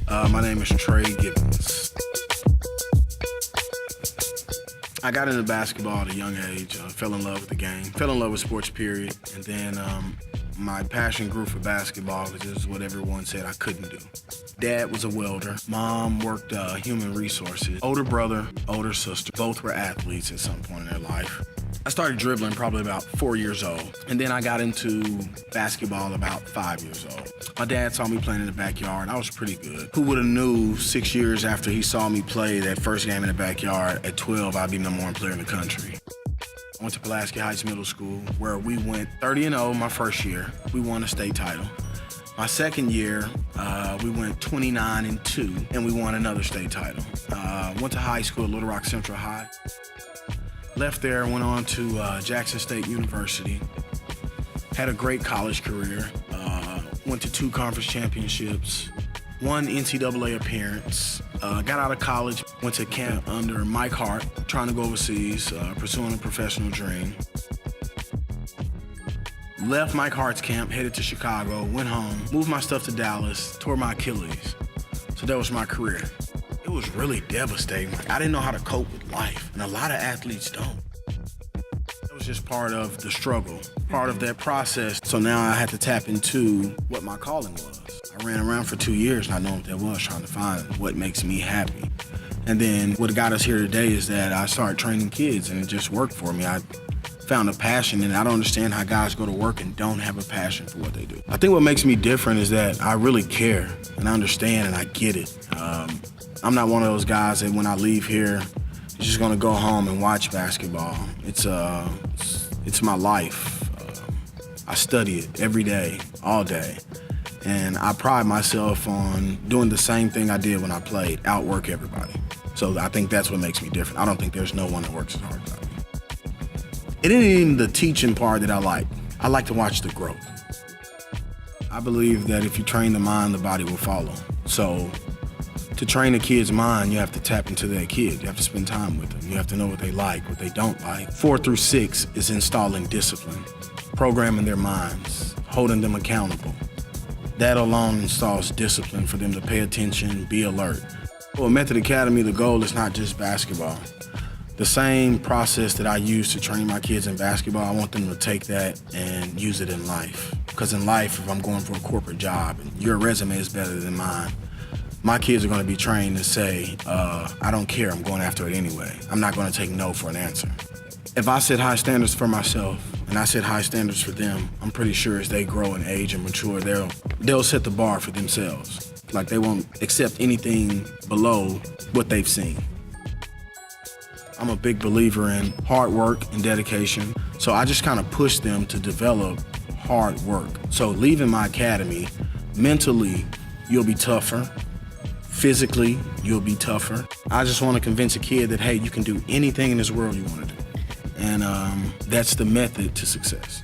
My name is Trai Givens. I got into basketball at a young age, fell in love with the game, fell in love with sports, period. And then my passion grew for basketball because this is what everyone said I couldn't do. Dad was a welder. Mom worked human resources. Older brother, older sister, both were athletes at some point in their life. I started dribbling probably about 4 years old, and then I got into basketball about 5 years old. My dad saw me playing in the backyard. I was pretty good. Who would have knew 6 years after he saw me play that first game in the backyard, at 12, I'd be the number one player in the country. I went to Pulaski Heights Middle School, where we went 30-0 my first year. We won a state title. My second year, we went 29-2, and we won another state title. Went to high school, Little Rock Central High. Left there, went on to Jackson State University. Had a great college career. Went to 2 conference championships. 1 NCAA appearance. Got out of college, went to camp under Mike Hart, trying to go overseas, pursuing a professional dream. Left Mike Hart's camp, headed to Chicago, went home, moved my stuff to Dallas, tore my Achilles. So that was my career. It was really devastating. I didn't know how to cope with life, and a lot of athletes don't. It was just part of the struggle, part of that process. So now I had to tap into what my calling was. I ran around for 2 years not knowing what that was, trying to find what makes me happy. And then what got us here today is that I started training kids, and it just worked for me. I found a passion, and I don't understand how guys go to work and don't have a passion for what they do. I think what makes me different is that I really care, and I understand, and I get it. I'm not one of those guys that when I leave here, just gonna go home and watch basketball. It's my life. I study it every day, all day. And I pride myself on doing the same thing I did when I played, outwork everybody. So I think that's what makes me different. I don't think there's no one that works as hard as I do. It ain't even the teaching part that I like. I like to watch the growth. I believe that if you train the mind, the body will follow. So to train a kid's mind, you have to tap into that kid. You have to spend time with them. You have to know what they like, what they don't like. 4 through 6 is installing discipline, programming their minds, holding them accountable. That alone installs discipline for them to pay attention, be alert. Well, Method Academy, the goal is not just basketball. The same process that I use to train my kids in basketball, I want them to take that and use it in life. Because in life, if I'm going for a corporate job and your resume is better than mine, my kids are going to be trained to say, I don't care, I'm going after it anyway. I'm not going to take no for an answer. If I set high standards for myself and I set high standards for them, I'm pretty sure as they grow in age and mature, they'll set the bar for themselves. Like they won't accept anything below what they've seen. I'm a big believer in hard work and dedication, so I just kind of push them to develop hard work. So leaving my academy, mentally, you'll be tougher. Physically, you'll be tougher. I just want to convince a kid that, hey, you can do anything in this world you want to do. And that's the method to success.